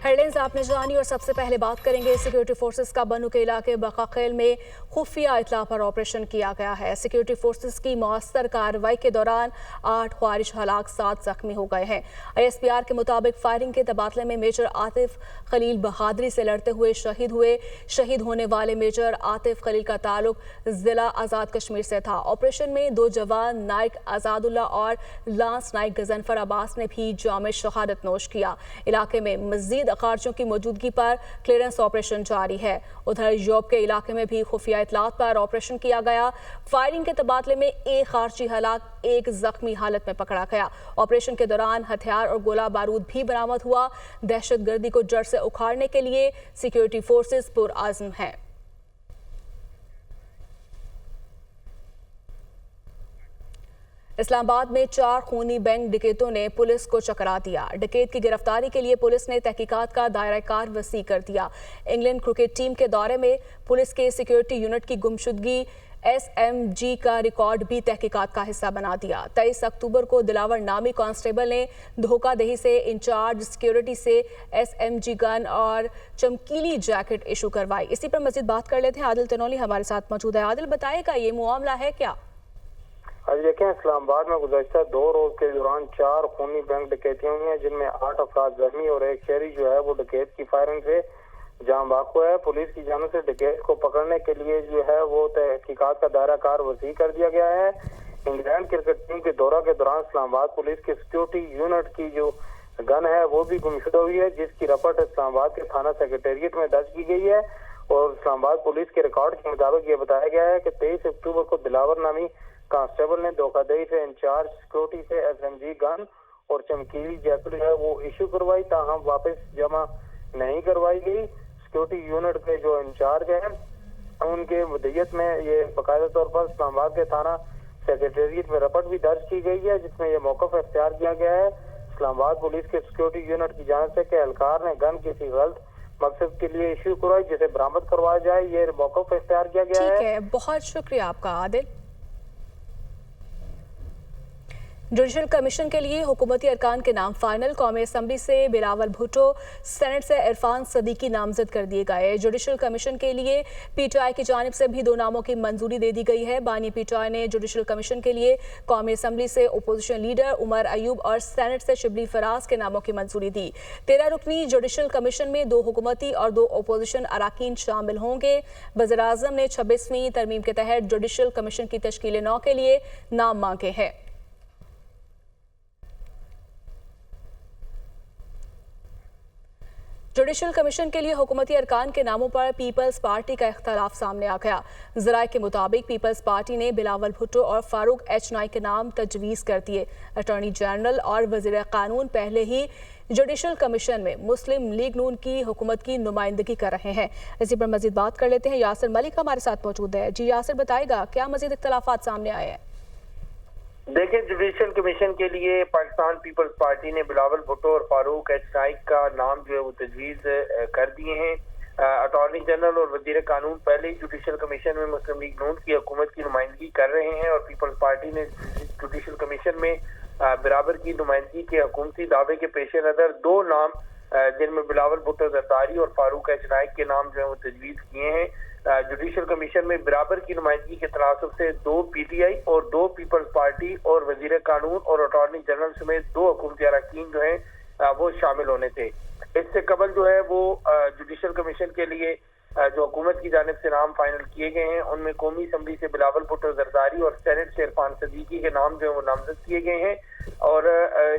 Headlines आपने जानी और सबसे पहले बात करेंगे सिक्योरिटी फोर्सेस का बनू के इलाके बकाखेल में खुफिया इतला पर ऑपरेशन किया गया है। सिक्योरिटी फोर्सेस की मौसर कार्रवाई के दौरान 8 ख्वारिश हलाक 7 जख्मी हो गए हैं। ISPR के मुताबिक फायरिंग के तबादले में मेजर आतिफ खलील बहादुरी से लड़ते हुए शहीद हुए। शहीद होने वाले मेजर आतिफ खलील का ताल्लुक जिला आज़ाद कश्मीर से था। ऑपरेशन में 2 जवान नाइक आज़ादुल्ला और लांस नाइक गजनफर अब्बास ने भी जामे शहादत नोश किया। इलाके में मजीद खारजों की मौजूदगी पर क्लियरेंस ऑपरेशन जारी है। उधर यूरोप के इलाके में भी खुफिया इतलात पर ऑपरेशन किया गया। फायरिंग के तबादले में एक खारजी हलाक, एक जख्मी हालत में पकड़ा गया। ऑपरेशन के दौरान हथियार और गोला बारूद भी बरामद हुआ। दहशतगर्दी को जड़ से उखाड़ने के लिए सिक्योरिटी फोर्सेस पुरआज़्म हैं। इस्लामाबाद में 4 खूनी बैंक डकैतों ने पुलिस को चकरा दिया। डकैत की गिरफ्तारी के लिए पुलिस ने तहकीकात का दायरा कार वसी कर दिया। इंग्लैंड क्रिकेट टीम के दौरे में पुलिस के सिक्योरिटी यूनिट की गुमशुदगी SMG का रिकॉर्ड भी तहकीकात का हिस्सा बना दिया। 23 अक्टूबर को दिलावर नामी कांस्टेबल ने धोखादही से इंचार्ज सिक्योरिटी से SMG गन और चमकीली जैकेट इशू करवाई। इसी पर मजीद बात कर लेते हैं। आदिल तनोली हमारे साथ मौजूद है। आदिल, बताएगा ये मामला है क्या? अभी देखें, इस्लामाबाद में गुज़श्ता 2 रोज के दौरान 4 खूनी बैंक डकैतियां हुई हैं, जिनमें 8 अफराद जख्मी और एक शहरी जो है वो डकैत की फायरिंग से जान बाक हुआ है। पुलिस की जानिब से डकैत को पकड़ने के लिए जो है वो तहकीकात का दायरा कार वसी कर दिया गया है। इंग्लैंड क्रिकेट टीम के दौरा के दौरान इस्लामाबाद पुलिस के सिक्योरिटी यूनिट की जो गन है वो भी गुमशुदा हुई है, जिसकी रपट इस्लामाबाद के थाना सेक्रेटेरिएट में दर्ज की गई है। और इस्लामाबाद पुलिस के रिकॉर्ड के मुताबिक ये बताया गया है कि 23 अक्टूबर को दिलावर नामी कांस्टेबल ने धोखाधड़ी से इंचार्ज सिक्योरिटी से SMG गन और चमकीली जैकेट है वो इशू करवाई, ताहम वापस जमा नहीं करवाई गई। सिक्योरिटी यूनिट के जो इंचार्ज हैं उनके मुद्दत में ये बाकायदा तौर पर इस्लामाबाद के थाना सेक्रेटेरिएट में रपट भी दर्ज की गई है, जिसमें ये मौक़िफ़ इख्तियार किया गया है इस्लामाबाद पुलिस के सिक्योरिटी यूनिट की जानिब से कि एहलकार ने गन किसी गलत मकसद के लिए इशू करवाई, जिसे बरामद करवाया जाए, ये मौक़िफ़ इख्तियार किया गया है। ठीक है, बहुत शुक्रिया आपका आदिल। जुडिशल कमीशन के लिए हुकूमती अरकान के नाम फाइनल। कौमी असम्बली से बिलावल भुट्टो, सेनेट से इरफान सदीकी नामजद कर दिए गए। जुडिशल कमीशन के लिए PTI की जानिब से भी 2 नामों की मंजूरी दे दी गई है। बानी PTI ने जुडिशल कमीशन के लिए कौमी असम्बली से अपोजिशन लीडर उमर अयूब और सेनेट से शिबली फराज के नामों की मंजूरी दी। 13 रुकनी जुडिशल कमीशन में 2 हुकूमती और 2 अपोजिशन अराकीन शामिल होंगे। वज़ीर-ए-आज़म ने 26वीं तरमीम के तहत जुडिशल कमीशन की तश्कील 9 के लिए नाम मांगे हैं। जुडिशल कमीशन के लिए हुकूमती अरकान के नामों पर पीपल्स पार्टी का इख्तलाफ सामने आ गया। ज़राए के मुताबिक पीपल्स पार्टी ने बिलावल भुट्टो और फारूक H नाइक के नाम तजवीज़ कर दिए। अटॉर्नी जनरल और वज़ीर कानून पहले ही जुडिशल कमीशन में मुस्लिम लीग नून की हुकूमत की नुमाइंदगी कर रहे हैं। इसी पर मजीद बात कर लेते हैं। यासिर मलिक हमारे साथ मौजूद है। जी यासिर, बताएगा क्या मजीद इख्तलाफात सामने आए हैं? देखिए, जुडिशल कमीशन के लिए पाकिस्तान पीपल्स पार्टी ने बिलावल भुट्टो और फारूक H नाइक का नाम जो है वो तजवीज़ कर दिए हैं। अटॉर्नी जनरल और वजीर कानून पहले ही जुडिशल कमीशन में मुस्लिम लीग नून की हुकूमत की नुमाइंदगी कर रहे हैं और पीपल्स पार्टी ने जुडिशल कमीशन में बराबर की नुमाइंदगी के हुकूमती दावे के पेश नज़र 2 नाम जिनमें बिलावल भुट्टो जरदारी और फारूक H नाइक के नाम जो है वो तजवीज़ किए हैं। जुडिशल कमीशन में बराबर की नुमाइंदगी के तनासब से 2 PTI और 2 पीपल्स पार्टी और वजीर कानून और अटॉर्नी जनरल समेत 2 हुकूमती अरकान जो है वो शामिल होने थे। इससे कबल जो है वो जुडिशल कमीशन के लिए जो हुकूमत की जानिब से नाम फाइनल किए गए हैं उनमें कौमी असम्बली से बिलावल भुट्टो जरदारी और सेनेट से इरफान सदीकी के नाम जो है वो नामजद किए गए हैं। और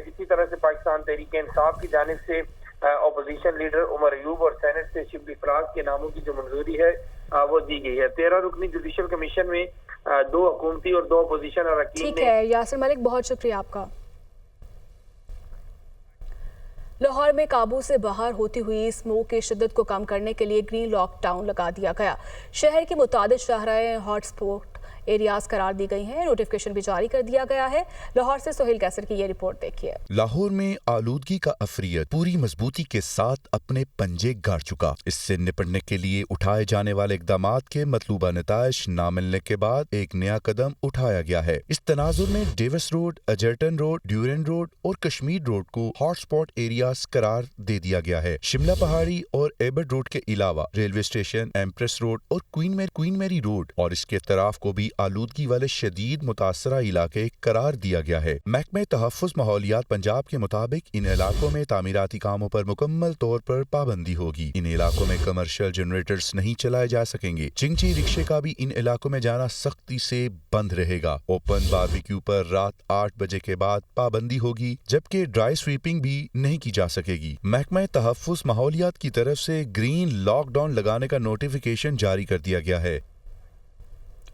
इसी तरह से पाकिस्तान तहरीक इंसाफ की जानिब से अपोजिशन लीडर उमर अयूब और सेनेट से शिबली फराज के नामों की जो मंजूरी है वो दी गई है। 13 रुकनी जुडिशल कमीशन में 2 हुकूमती और 2 अपोजिशन अरकान। ठीक है यासिर मलिक, बहुत शुक्रिया आपका। लाहौर में काबू से बाहर होती हुई स्मोक की शिद्दत को कम करने के लिए ग्रीन लॉकडाउन लगा दिया गया। शहर की मुतादिद शाहराएं हॉटस्पॉट एरियाज करार दी गई हैं। नोटिफिकेशन भी जारी कर दिया गया है। लाहौर से सोहेल कैसर की ये रिपोर्ट देखिए। लाहौर में आलूदगी का अफरियत पूरी मजबूती के साथ अपने पंजे गाड़ चुका। इससे निपटने के लिए उठाए जाने वाले इकदामात के मतलूबा नताइज न मिलने के बाद एक नया कदम उठाया गया है। इस तनाजुर में Davis road, Egerton road, ड्यूरेन road और कश्मीर रोड को हॉटस्पॉट एरियाज करार दे दिया गया है। शिमला पहाड़ी और एबर्ड रोड के अलावा रेलवे स्टेशन, एम्प्रेस रोड और क्वीन मैरी रोड और इसके तराफ को भी आलूदगी वाले शदीद मुतासरा इलाके करार दिया गया है। महकमे तहफ़्फ़ुज़ माहौलियात पंजाब के मुताबिक इन इलाकों में तामीराती कामों पर मुकम्मल तौर पर पाबंदी होगी। इन इलाकों में कमर्शियल जनरेटर्स नहीं चलाए जा सकेंगे। चिंची रिक्शे का भी इन इलाकों में जाना सख्ती से बंद रहेगा। ओपन बारबेक्यू पर रात 8 बजे के बाद पाबंदी होगी, जबकि ड्राई स्वीपिंग भी नहीं की जा सकेगी। महकमा तहफ़्फ़ुज़ माहौलियात की तरफ से ग्रीन लॉकडाउन लगाने का नोटिफिकेशन जारी कर दिया गया है।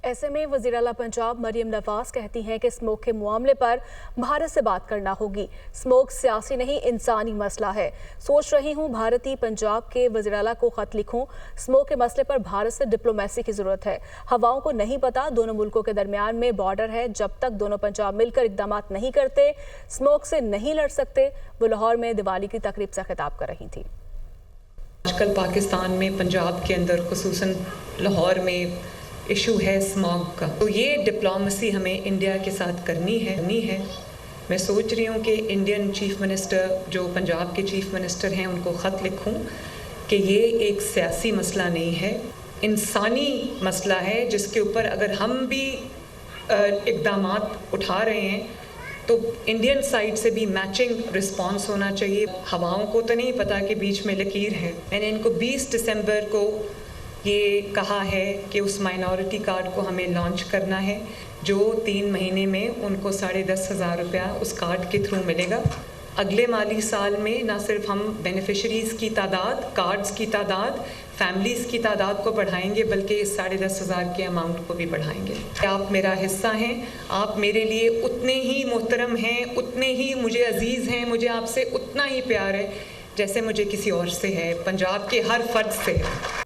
ऐसे में वज़ीर आला पंजाब मरियम नवाज कहती हैं कि स्मोक के मामले पर भारत से बात करना होगी। स्मोक सियासी नहीं, इंसानी मसला है। सोच रही हूँ भारतीय पंजाब के वज़ीर आला को खत लिखूं। स्मोक के मसले पर भारत से डिप्लोमेसी की ज़रूरत है। हवाओं को नहीं पता, दोनों मुल्कों के दरमियान में बॉर्डर है। जब तक दोनों पंजाब मिलकर इकदाम नहीं करते, स्मोक से नहीं लड़ सकते। वो लाहौर में दिवाली की तकरीब से खिताब कर रही थी। आजकल पाकिस्तान में पंजाब के अंदर खुसूसन लाहौर में इशू है स्मॉग का, तो ये डिप्लोमेसी हमें इंडिया के साथ करनी है। मैं सोच रही हूँ कि इंडियन चीफ मिनिस्टर जो पंजाब के चीफ मिनिस्टर हैं उनको ख़त लिखूँ कि ये एक सियासी मसला नहीं है, इंसानी मसला है, जिसके ऊपर अगर हम भी इक़दामात उठा रहे हैं तो इंडियन साइड से भी मैचिंग रिस्पांस होना चाहिए। हवाओं को तो नहीं पता कि बीच में लकीर है। मैंने इनको 20 दिसंबर को ये कहा है कि उस माइनॉरिटी कार्ड को हमें लॉन्च करना है, जो 3 महीने में उनको 10,500 रुपया उस कार्ड के थ्रू मिलेगा। अगले माली साल में ना सिर्फ हम बेनिफिशरीज़ की तादाद, कार्ड्स की तादाद, फैमिलीज़ की तादाद को बढ़ाएंगे, बल्कि इस 10,500 के अमाउंट को भी बढ़ाएंगे। आप मेरा हिस्सा हैं, आप मेरे लिए उतने ही मोहतरम हैं, उतने ही मुझे अजीज़ हैं, मुझे आपसे उतना ही प्यार है जैसे मुझे किसी और से है, पंजाब के हर फर्द से है।